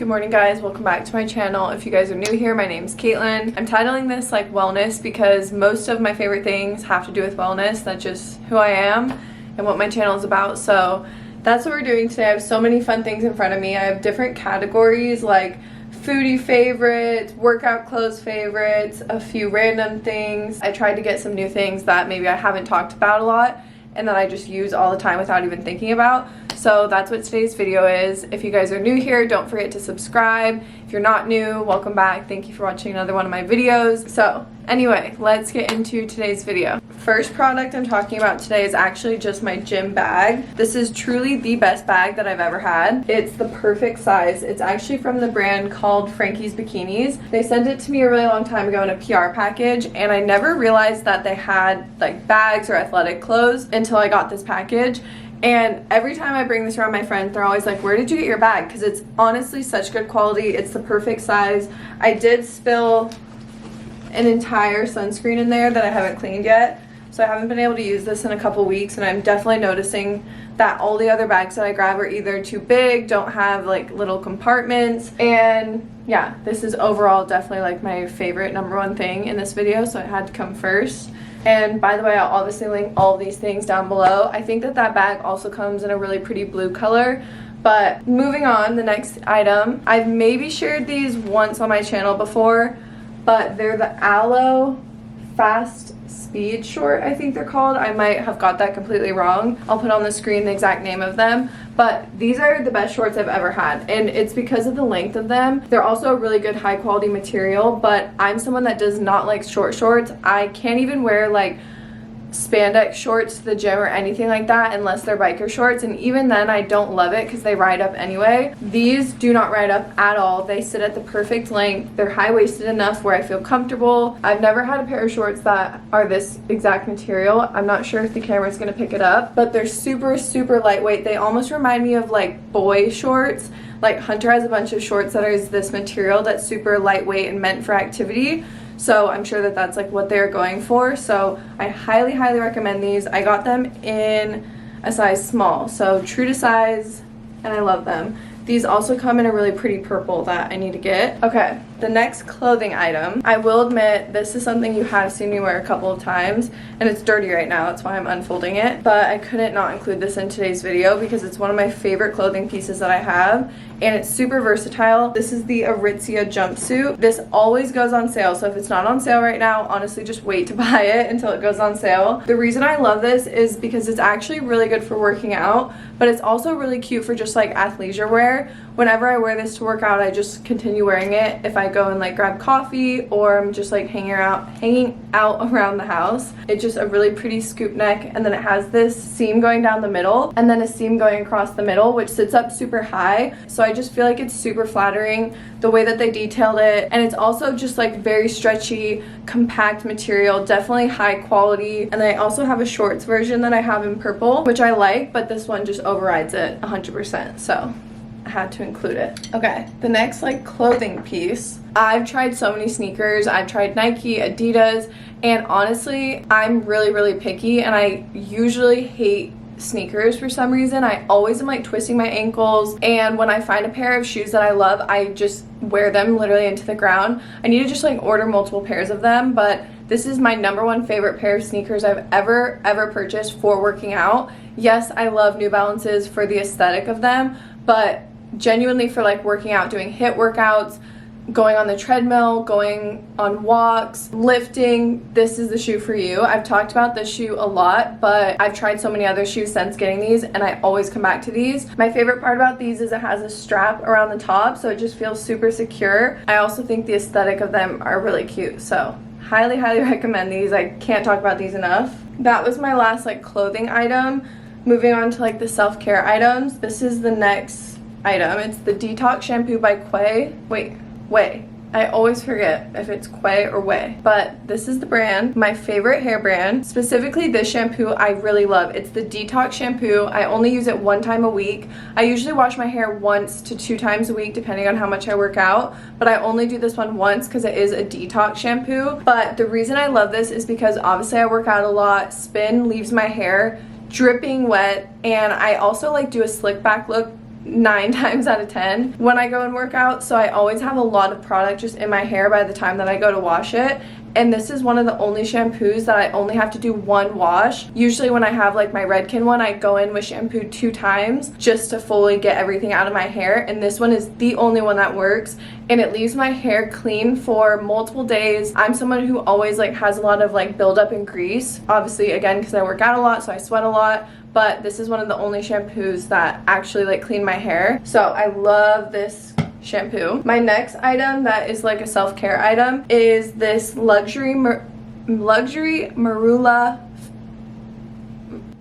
Good morning guys, welcome back to my channel. If you guys are new here, my name's Katelynn. I'm titling this like wellness because most of my favorite things have to do with wellness. That's just who I am and what my channel is about. So that's what we're doing today. I have so many fun things in front of me. I have different categories like foodie favorites, workout clothes favorites, a few random things. I tried to get some new things that maybe I haven't talked about a lot and that I just use all the time without even thinking about. So that's what today's video is. If you guys are new here, don't forget to subscribe. If you're not new, welcome back. Thank you for watching another one of my videos. So anyway, let's get into today's video. First product I'm talking about today is actually just my gym bag. This is truly the best bag that I've ever had. It's the perfect size. It's actually from the brand called Frankie's Bikinis. They sent it to me a really long time ago in a PR package, and I never realized that they had like bags or athletic clothes until I got this package. And every time I bring this around my friends, they're always like, where did you get your bag? Because it's honestly such good quality. It's the perfect size. I did spill an entire sunscreen in there that I haven't cleaned yet. So I haven't been able to use this in a couple weeks, and I'm definitely noticing that all the other bags that I grab are either too big, don't have like little compartments. And yeah, this is overall definitely like my favorite #1 thing in this video, so it had to come first. And by the way, I'll obviously link all of these things down below. I think that that bag also comes in a really pretty blue color. But moving on, the next item, I've maybe shared these once on my channel before, but they're the Aloe Fast Speed short, I think they're called. I might have got that completely wrong. I'll put on the screen the exact name of them. But these are the best shorts I've ever had, and it's because of the length of them. They're also a really good high quality material, but I'm someone that does not like short shorts. I can't even wear like spandex shorts to the gym or anything like that unless they're biker shorts, and even then I don't love it because they ride up anyway. These do not ride up at all. They sit at the perfect length. They're high-waisted enough where I feel comfortable. I've never had a pair of shorts that are this exact material. I'm not sure if the camera's gonna pick it up, but they're super lightweight. They almost remind me of like boy shorts. Like Hunter has a bunch of shorts that are this material that's super lightweight and meant for activity. So I'm sure that that's like what they're going for. So I highly recommend these. I got them in a size small, so true to size, and I love them. These also come in a really pretty purple that I need to get. Okay, the next clothing item. I will admit this is something you have seen me wear a couple of times, and it's dirty right now. That's why I'm unfolding it. But I couldn't not include this in today's video because it's one of my favorite clothing pieces that I have, and it's super versatile. This is the Aritzia jumpsuit. This always goes on sale, so if it's not on sale right now, honestly just wait to buy it until it goes on sale. The reason I love this is because it's actually really good for working out, but it's also really cute for just like athleisure wear. Whenever I wear this to work out, I just continue wearing it if I go and like grab coffee or I'm just like hanging out around the house. It's just a really pretty scoop neck, and then it has this seam going down the middle and then a seam going across the middle, which sits up super high. So I just feel like it's super flattering the way that they detailed it, and it's also just like very stretchy, compact material, definitely high quality. And I also have a shorts version that I have in purple, which I like, but this one just overrides it 100%. So I had to include it. Okay, the next like clothing piece. I've tried so many sneakers. I've tried Nike, Adidas, and honestly, I'm really picky, and I usually hate sneakers for some reason. I always am like twisting my ankles, and when I find a pair of shoes that I love, I just wear them literally into the ground. I need to just like order multiple pairs of them, but this is my #1 favorite pair of sneakers I've ever purchased for working out. Yes, I love New Balances for the aesthetic of them, but genuinely for like working out, doing HIIT workouts, going on the treadmill, going on walks, lifting, this is the shoe for you. I've talked about this shoe a lot, but I've tried so many other shoes since getting these, and I always come back to these. My favorite part about these is it has a strap around the top, so it just feels super secure. I also think the aesthetic of them are really cute, so highly recommend these. I can't talk about these enough. That was my last like clothing item. Moving on to like the self-care items. This is the next item. It's the Detox Shampoo by Way. I always forget if it's Quay or Way, but this is the brand, my favorite hair brand. Specifically this shampoo I really love. It's the Detox Shampoo. I only use it 1 time a week. I usually wash my hair 1 to 2 times a week depending on how much I work out, but I only do this one once because it is a detox shampoo. But the reason I love this is because obviously I work out a lot. Spin leaves my hair dripping wet, and I also like do a slick back look 9 times out of 10 when I go and work out, so I always have a lot of product just in my hair by the time that I go to wash it. And this is one of the only shampoos that I only have to do 1 wash. Usually when I have like my Redken one, I go in with shampoo 2 times just to fully get everything out of my hair, and this one is the only one that works, and it leaves my hair clean for multiple days. I'm someone who always like has a lot of like buildup in grease, obviously again because I work out a lot, so I sweat a lot, but this is one of the only shampoos that actually like clean my hair. So I love this shampoo. My next item that is like a self-care item is this luxury marula,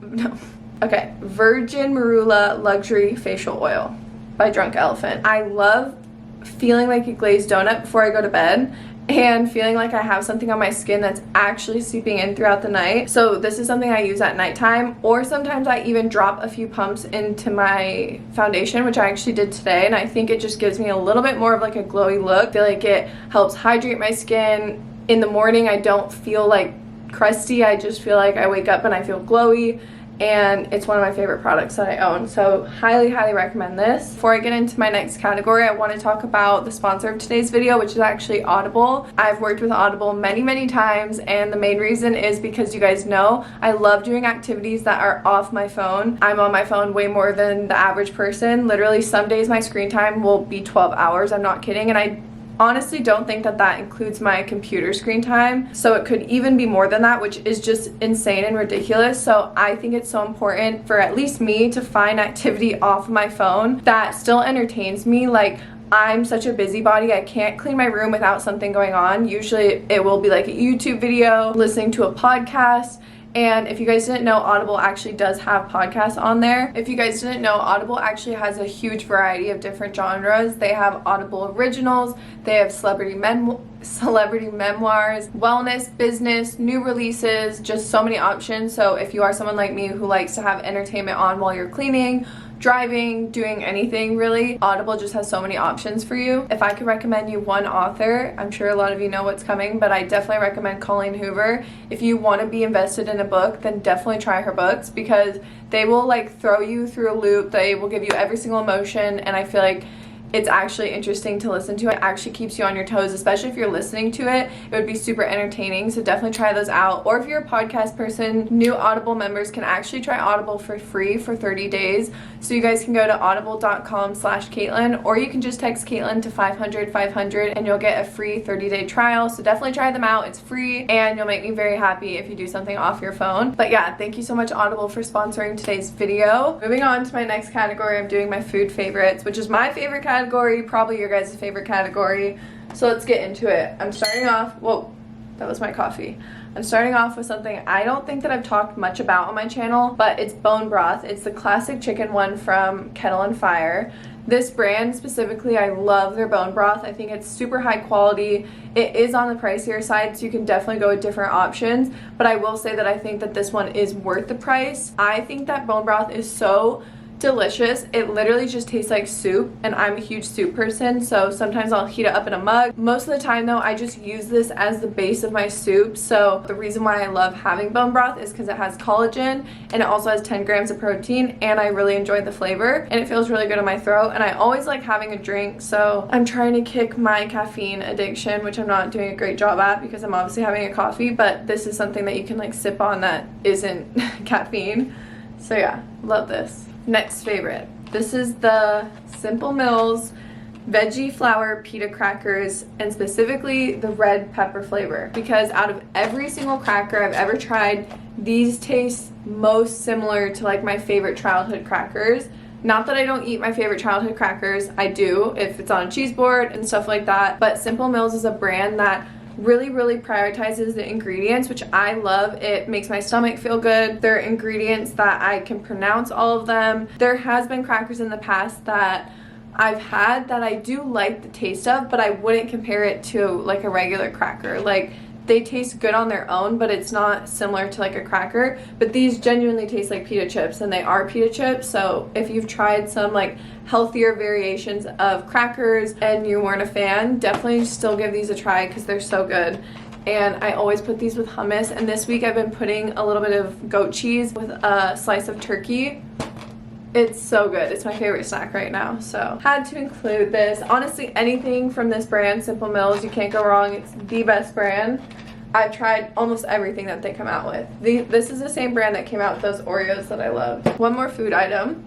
no, okay, virgin marula luxury facial oil by Drunk Elephant. I love feeling like a glazed donut before I go to bed and feeling like I have something on my skin that's actually seeping in throughout the night. So this is something I use at nighttime, or sometimes I even drop a few pumps into my foundation, which I actually did today, and I think it just gives me a little bit more of like a glowy look. I feel like it helps hydrate my skin. In the morning I don't feel like crusty, I just feel like I wake up and I feel glowy, and it's one of my favorite products that I own, so highly recommend this. Before I get into my next category, I want to talk about the sponsor of today's video, which is actually Audible. I've worked with Audible many times, and the main reason is because you guys know I love doing activities that are off my phone. I'm on my phone way more than the average person. Literally some days my screen time will be 12 hours, I'm not kidding, and I honestly don't think that that includes my computer screen time, so it could even be more than that, which is just insane and ridiculous. So I think it's so important for at least me to find activity off my phone that still entertains me. Like, I'm such a busybody, I can't clean my room without something going on. Usually it will be like a YouTube video, listening to a podcast. And if you guys didn't know, Audible actually does have podcasts on there. If you guys didn't know, Audible actually has a huge variety of different genres. They have Audible originals, they have celebrity memoirs, wellness, business, new releases, just so many options. So if you are someone like me who likes to have entertainment on while you're cleaning, driving, doing anything really, Audible just has so many options for you. If I could recommend you one author, I'm sure a lot of you know what's coming, but I definitely recommend Colleen Hoover. If you want to be invested in a book, then definitely try her books, because they will like throw you through a loop. They will give you every single emotion, and I feel like it's actually interesting to listen to. It actually keeps you on your toes, especially if you're listening to it. It would be super entertaining, so definitely try those out. Or if you're a podcast person, new Audible members can actually try Audible for free for 30 days. So you guys can go to audible.com/Katelynn, or you can just text Katelynn to 500-500 and you'll get a free 30-day trial. So definitely try them out. It's free and you'll make me very happy if you do something off your phone. But yeah, thank you so much Audible for sponsoring today's video. Moving on to my next category, I'm doing my food favorites, which is my favorite category, probably your guys' favorite category. So let's get into it. I'm starting off, whoa, that was my coffee. I'm starting off with something I don't think that I've talked much about on my channel, but it's bone broth. It's the classic chicken one from Katelynn Fire. This brand specifically, I love their bone broth. I think it's super high quality. It is on the pricier side, so you can definitely go with different options, but I will say that I think that this one is worth the price. I think that bone broth is so delicious. It literally just tastes like soup, and I'm a huge soup person, so sometimes I'll heat it up in a mug. Most of the time though, I just use this as the base of my soup. So the reason why I love having bone broth is because it has collagen, and it also has 10 grams of protein, and I really enjoy the flavor, and it feels really good in my throat, and I always like having a drink. So I'm trying to kick my caffeine addiction, which I'm not doing a great job at because I'm obviously having a coffee, but this is something that you can like sip on that isn't caffeine. So yeah, love this. Next favorite. This is the Simple Mills veggie flour pita crackers, and specifically the red pepper flavor, because out of every single cracker I've ever tried, these taste most similar to like my favorite childhood crackers. Not that I don't eat my favorite childhood crackers, I do if it's on a cheese board and stuff like that, but Simple Mills is a brand that really prioritizes the ingredients, which I love. It makes my stomach feel good. They're ingredients that I can pronounce all of them. There has been crackers in the past that I've had that I do like the taste of, but I wouldn't compare it to like a regular cracker. Like, they taste good on their own, but it's not similar to like a cracker. But these genuinely taste like pita chips, and they are pita chips. So if you've tried some like healthier variations of crackers and you weren't a fan, definitely still give these a try because they're so good. And I always put these with hummus, and this week I've been putting a little bit of goat cheese with a slice of turkey. It's so good. It's my favorite snack right now, so had to include this. Honestly, anything from this brand, Simple Mills, you can't go wrong. It's the best brand. I've tried almost everything that they come out with. This is the same brand that came out with those Oreos that I love. One more food item,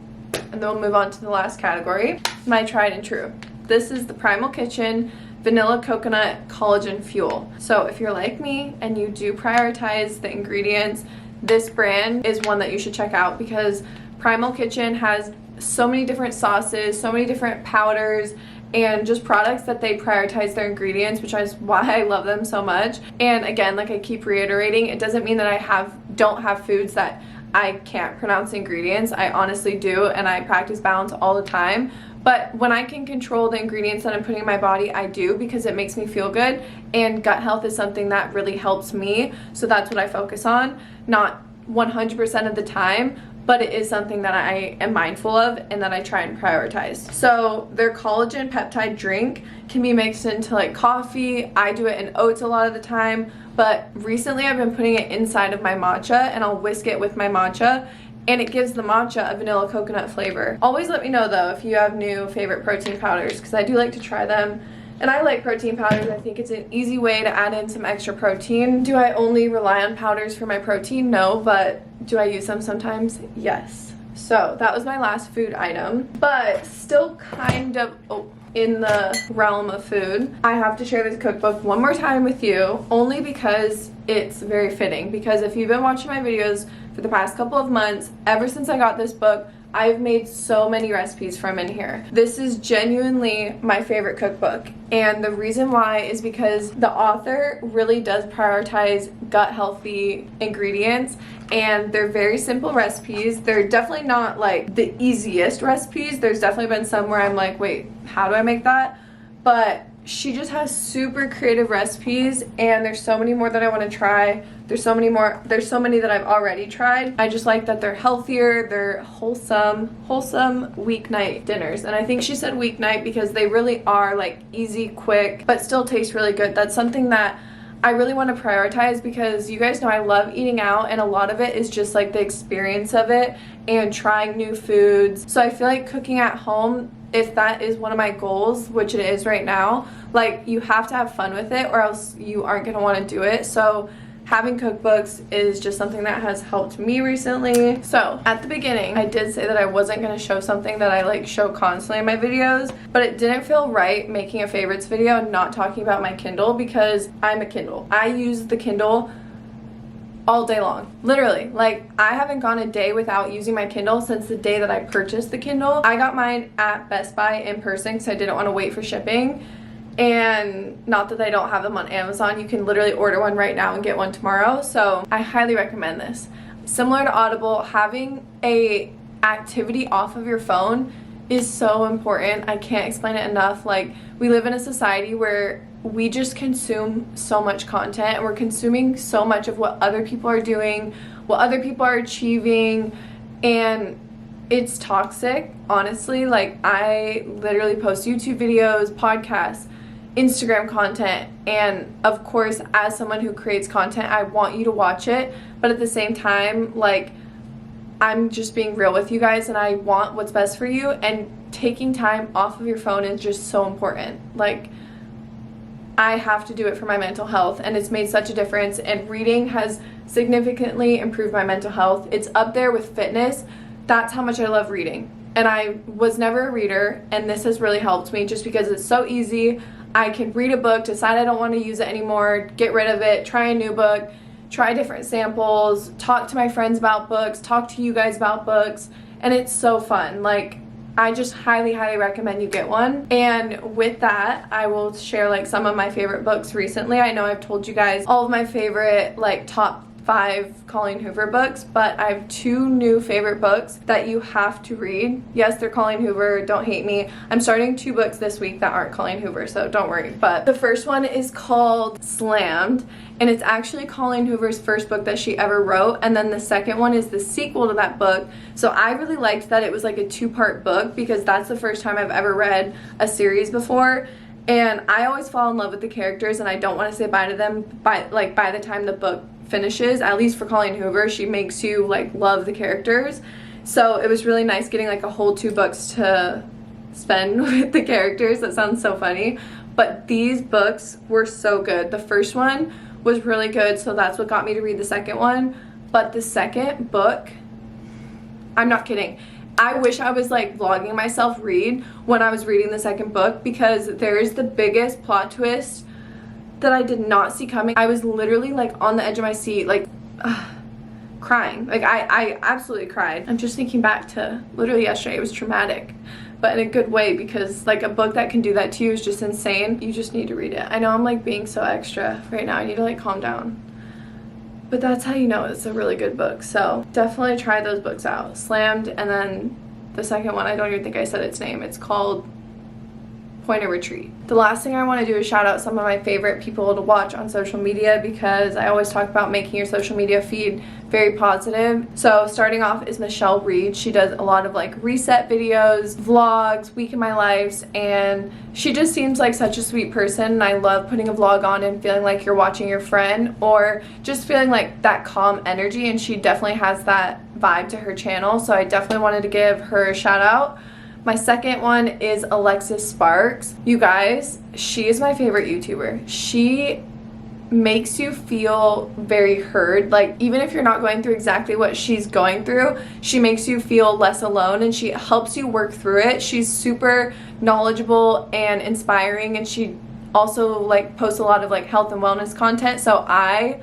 and then we'll move on to the last category. My tried and true. This is the Primal Kitchen Vanilla Coconut Collagen Fuel. So if you're like me and you do prioritize the ingredients, this brand is one that you should check out because Primal Kitchen has so many different sauces, so many different powders, and just products that they prioritize their ingredients, which is why I love them so much. And again, like I keep reiterating, it doesn't mean that I don't have foods that I can't pronounce the ingredients. I honestly do, and I practice balance all the time. But when I can control the ingredients that I'm putting in my body, I do, because it makes me feel good, and gut health is something that really helps me. So that's what I focus on, not 100% of the time, but it is something that I am mindful of and that I try and prioritize. So their collagen peptide drink can be mixed into like coffee. I do it in oats a lot of the time, but recently I've been putting it inside of my matcha, and I'll whisk it with my matcha, and it gives the matcha a vanilla coconut flavor. Always let me know though if you have new favorite protein powders, because I do like to try them. And I like protein powders. I think it's an easy way to add in some extra protein. Do I only rely on powders for my protein? No, but do I use them sometimes? Yes. So that was my last food item, but still kind of in the realm of food. I have to share this cookbook one more time with you, only because it's very fitting. Because if you've been watching my videos for the past couple of months, ever since I got this book, I've made so many recipes from in here. This is genuinely my favorite cookbook, and the reason why is because the author really does prioritize gut healthy ingredients, and they're very simple recipes. They're definitely not like the easiest recipes. There's definitely been some where I'm like, wait, how do I make that? But she just has super creative recipes, and there's so many more that I want to try. There's so many that I've already tried. I just like that they're healthier, they're wholesome weeknight dinners. And I think she said weeknight because they really are like easy, quick, but still taste really good. That's something that I really want to prioritize, because you guys know I love eating out, and a lot of it is just like the experience of it and trying new foods. So I feel like cooking at home, if that is one of my goals, which it is right now, like you have to have fun with it or else you aren't going to want to do it. So having cookbooks is just something that has helped me recently. So at the beginning, I did say that I wasn't going to show something that I like show constantly in my videos, but it didn't feel right making a favorites video and not talking about my Kindle, because I'm a Kindle. I use the Kindle all day long, literally. Like I haven't gone a day without using my Kindle since the day that I purchased the Kindle. I got mine at Best Buy in person because I didn't want to wait for shipping. And not that they don't have them on Amazon, you can literally order one right now and get one tomorrow. So I highly recommend this. Similar to Audible, having a activity off of your phone is so important. I can't explain it enough. Like we live in a society where we just consume so much content, and we're consuming so much of what other people are doing, what other people are achieving, and it's toxic, honestly. Like I literally post YouTube videos, podcasts, Instagram content, and of course as someone who creates content, I want you to watch it, but at the same time, like I'm just being real with you guys, and I want what's best for you, and taking time off of your phone is just so important. Like I have to do it for my mental health, and it's made such a difference, and reading has significantly improved my mental health. It's up there with fitness. That's how much I love reading, and I was never a reader, and this has really helped me just because it's so easy. I can read a book, decide I don't want to use it anymore, get rid of it, try a new book, try different samples, talk to my friends about books, talk to you guys about books, and it's so fun. Like I just highly recommend you get one. And with that, I will share like some of my favorite books recently. I know I've told you guys all of my favorite like top 5 Colleen Hoover books, but I have 2 new favorite books that you have to read. Yes, they're Colleen Hoover, don't hate me. I'm starting 2 books this week that aren't Colleen Hoover, so don't worry. But the first one is called Slammed, and it's actually Colleen Hoover's first book that she ever wrote, and then the second one is the sequel to that book. So I really liked that it was like a 2-part book, because that's the first time I've ever read a series before. And I always fall in love with the characters, and I don't want to say bye to them by the time the book finishes. At least for Colleen Hoover, she makes you like love the characters. So it was really nice getting like a whole 2 books to spend with the characters. That sounds so funny, but these books were so good. The first one was really good, so that's what got me to read the second one. But the second book, I'm not kidding, I wish I was like vlogging myself read when I was reading the second book, because there is the biggest plot twist that I did not see coming. I was literally like on the edge of my seat, like crying. Like I absolutely cried. I'm just thinking back to literally yesterday. It was traumatic, but in a good way, because like a book that can do that to you is just insane. You just need to read it. I know I'm like being so extra right now. I need to like calm down. But that's how you know it's a really good book. So definitely try those books out. Slammed, and then the second one, I don't even think I said its name. It's called Point of Retreat. The last thing I want to do is shout out some of my favorite people to watch on social media, because I always talk about making your social media feed very positive. So starting off is Michelle Reed. She does a lot of like reset videos, vlogs, week in my lives, and she just seems like such a sweet person, and I love putting a vlog on and feeling like you're watching your friend, or just feeling like that calm energy, and she definitely has that vibe to her channel. So I definitely wanted to give her a shout out. My second one is Alexis Sparks. You guys, she is my favorite YouTuber. She makes you feel very heard. Like, even if you're not going through exactly what she's going through, she makes you feel less alone, and she helps you work through it. She's super knowledgeable and inspiring, and she also like posts a lot of like health and wellness content. So I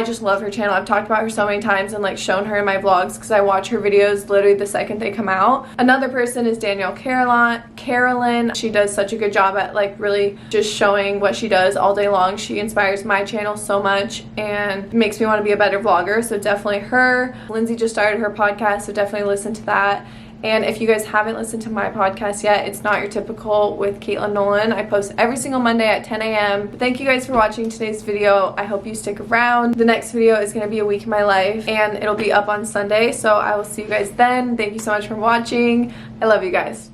just love her channel. I've talked about her so many times and like shown her in my vlogs, because I watch her videos literally the second they come out. Another person is Danielle Katelynn. She does such a good job at like really just showing what she does all day long. She inspires my channel so much and makes me want to be a better vlogger, so definitely her. Lindsay just started her podcast, so definitely listen to that. And if you guys haven't listened to my podcast yet, it's Not Your Typical with Katelynn Nolan. I post every single Monday at 10 a.m. Thank you guys for watching today's video. I hope you stick around. The next video is going to be a week in my life, and it'll be up on Sunday, so I will see you guys then. Thank you so much for watching. I love you guys.